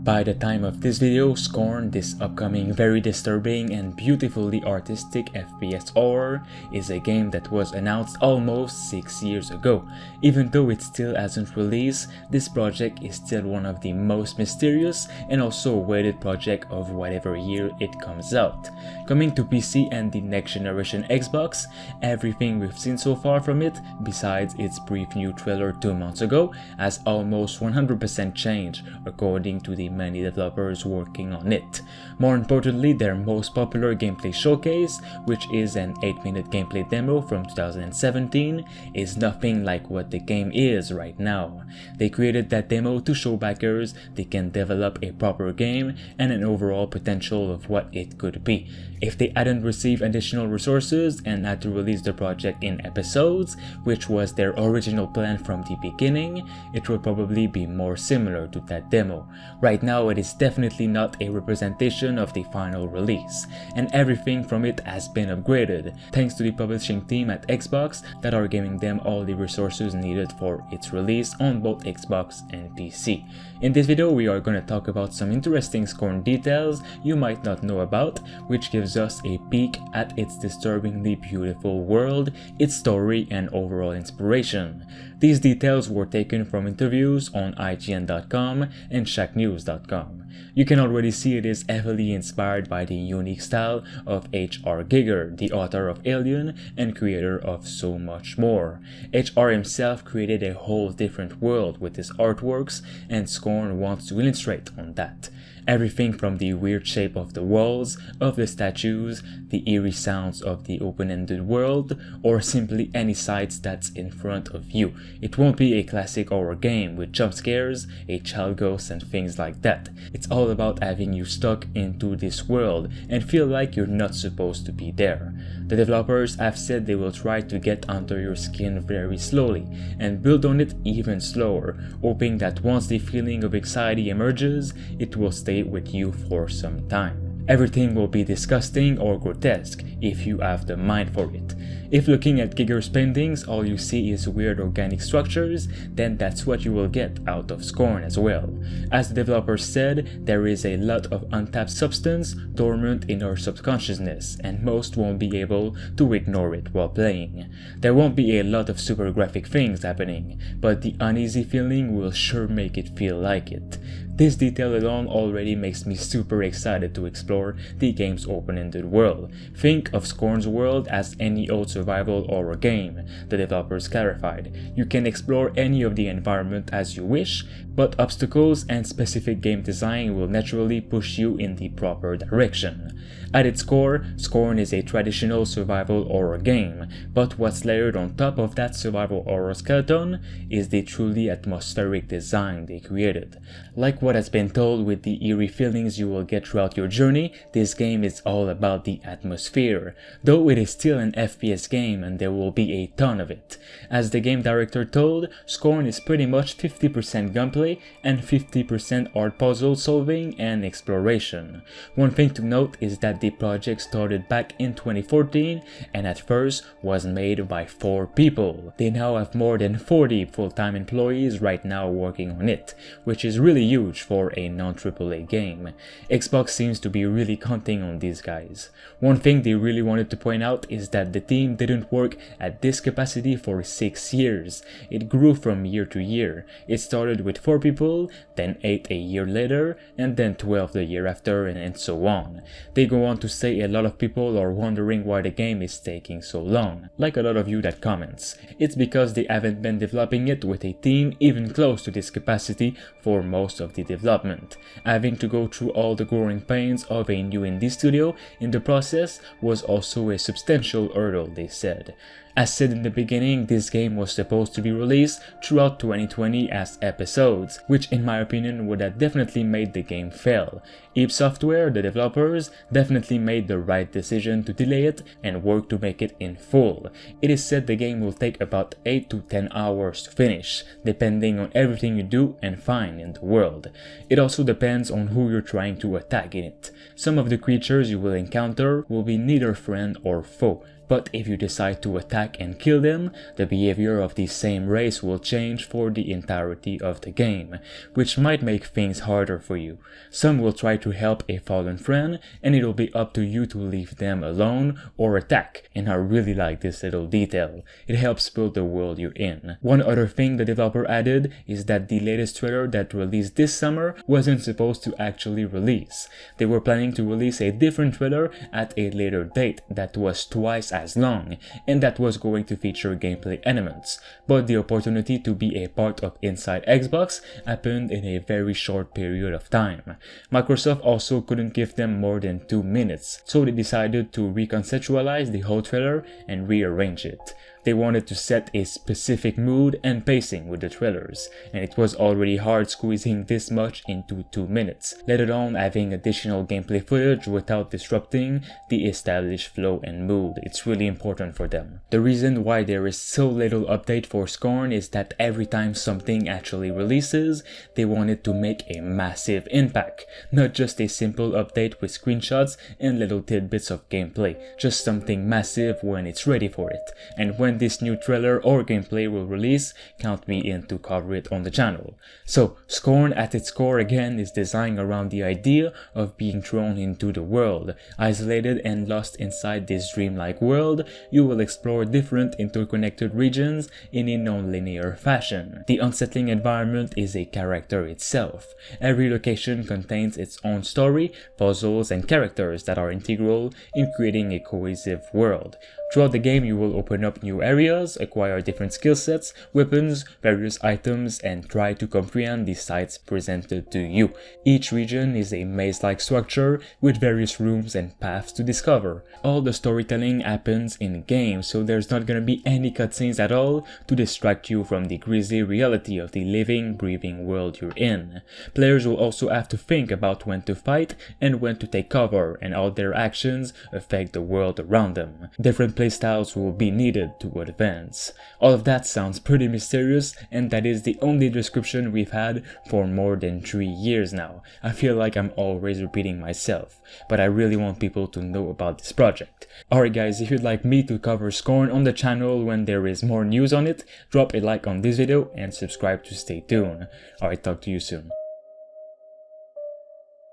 By the time of this video, Scorn, this upcoming very disturbing and beautifully artistic FPS horror, is a game that was announced almost 6 years ago. Even though it still hasn't released, this project is still one of the most mysterious and also awaited project of whatever year it comes out. Coming to PC and the next generation Xbox, everything we've seen so far from it, besides its brief new trailer 2 months ago, has almost 100% changed according to the many developers working on it. More importantly, their most popular gameplay showcase, which is an 8-minute gameplay demo from 2017, is nothing like what the game is right now. They created that demo to show backers they can develop a proper game and an overall potential of what it could be. If they hadn't received additional resources and had to release the project in episodes, which was their original plan from the beginning, it would probably be more similar to that demo. Right now it is definitely not a representation of the final release, and everything from it has been upgraded, thanks to the publishing team at Xbox that are giving them all the resources needed for its release on both Xbox and PC. In this video we are going to talk about some interesting Scorn details you might not know about, which gives us a peek at its disturbingly beautiful world, its story and overall inspiration. These details were taken from interviews on IGN.com and ShackNews.com. You can already see it is heavily inspired by the unique style of H.R. Giger, the author of Alien and creator of so much more. H.R. himself created a whole different world with his artworks, and Scorn wants to illustrate on that. Everything from the weird shape of the walls, of the statues, the eerie sounds of the open-ended world, or simply any sights that's in front of you. It won't be a classic horror game with jump scares, a child ghost and things like that. It's all about having you stuck into this world and feel like you're not supposed to be there. The developers have said they will try to get under your skin very slowly and build on it even slower, hoping that once the feeling of anxiety emerges, it will stay with you for some time. Everything will be disgusting or grotesque if you have the mind for it. If looking at Giger's paintings all you see is weird organic structures, then that's what you will get out of Scorn as well. As the developers said, there is a lot of untapped substance dormant in our subconsciousness, and most won't be able to ignore it while playing. There won't be a lot of super graphic things happening, but the uneasy feeling will sure make it feel like it. This detail alone already makes me super excited to explore the game's open-ended world. Think of Scorn's world as any old survival horror game, the developers clarified. You can explore any of the environment as you wish, but obstacles and specific game design will naturally push you in the proper direction. At its core, Scorn is a traditional survival horror game, but what's layered on top of that survival horror skeleton is the truly atmospheric design they created. Like what has been told with the eerie feelings you will get throughout your journey, this game is all about the atmosphere, though it is still an FPS game and there will be a ton of it. As the game director told, Scorn is pretty much 50% gunplay and 50% art puzzle solving and exploration. One thing to note is that the project started back in 2014 and at first was made by 4 people. They now have more than 40 full-time employees right now working on it, which is really huge for a non-AAA game. Xbox seems to be really counting on these guys. One thing they really wanted to point out is that the team didn't work at this capacity for 6 years. It grew from year to year. It started with 4 people, then 8 a year later, and then 12 the year after, and so on. They go on to say a lot of people are wondering why the game is taking so long, like a lot of you that comments. It's because they haven't been developing it with a team even close to this capacity for most of the development. Having to go through all the growing pains of a new indie studio in the process was also a substantial hurdle, they said. As said in the beginning, this game was supposed to be released throughout 2020 as episodes, which in my opinion would have definitely made the game fail. Eve Software, the developers, definitely made the right decision to delay it and work to make it in full. It is said the game will take about 8 to 10 hours to finish, depending on everything you do and find in the world. It also depends on who you're trying to attack in it. Some of the creatures you will encounter will be neither friend or foe. but if you decide to attack and kill them, the behavior of the same race will change for the entirety of the game, which might make things harder for you. Some will try to help a fallen friend, and it'll be up to you to leave them alone or attack, and I really like this little detail. It helps build the world you're in. One other thing the developer added is that the latest trailer that released this summer wasn't supposed to actually release. They were planning to release a different trailer at a later date that was twice as long, and that was going to feature gameplay elements, but the opportunity to be a part of Inside Xbox happened in a very short period of time. Microsoft also couldn't give them more than 2 minutes, so they decided to reconceptualize the whole trailer and rearrange it. They wanted to set a specific mood and pacing with the trailers, and it was already hard squeezing this much into 2 minutes, let alone having additional gameplay footage without disrupting the established flow and mood. It's really important for them. The reason why there is so little update for Scorn is that every time something actually releases, they wanted to make a massive impact, not just a simple update with screenshots and little tidbits of gameplay, just something massive when it's ready for it. And when this new trailer or gameplay will release, count me in to cover it on the channel. So, Scorn at its core again is designed around the idea of being thrown into the world. Isolated and lost inside this dreamlike world, you will explore different interconnected regions in a non-linear fashion. The unsettling environment is a character itself. Every location contains its own story, puzzles, and characters that are integral in creating a cohesive world. Throughout the game, you will open up new areas, acquire different skill sets, weapons, various items, and try to comprehend the sights presented to you. Each region is a maze-like structure with various rooms and paths to discover. All the storytelling happens in-game, so there's not gonna be any cutscenes at all to distract you from the grisly reality of the living, breathing world you're in. Players will also have to think about when to fight and when to take cover, and how their actions affect the world around them. Different playstyles will be needed to advance. All of that sounds pretty mysterious, and that is the only description we've had for more than 3 years now. I feel like I'm always repeating myself, but I really want people to know about this project. Alright guys, if you'd like me to cover Scorn on the channel when there is more news on it, drop a like on this video and subscribe to stay tuned. Alright, talk to you soon.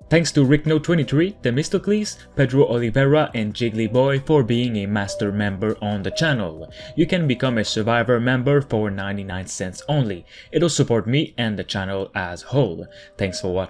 Thanks to Rickno23, Themistocles, Pedro Oliveira, and Jigglyboy for being a master member on the channel. You can become a Survivor member for 99 cents only. It'll support me and the channel as whole. Thanks for watching.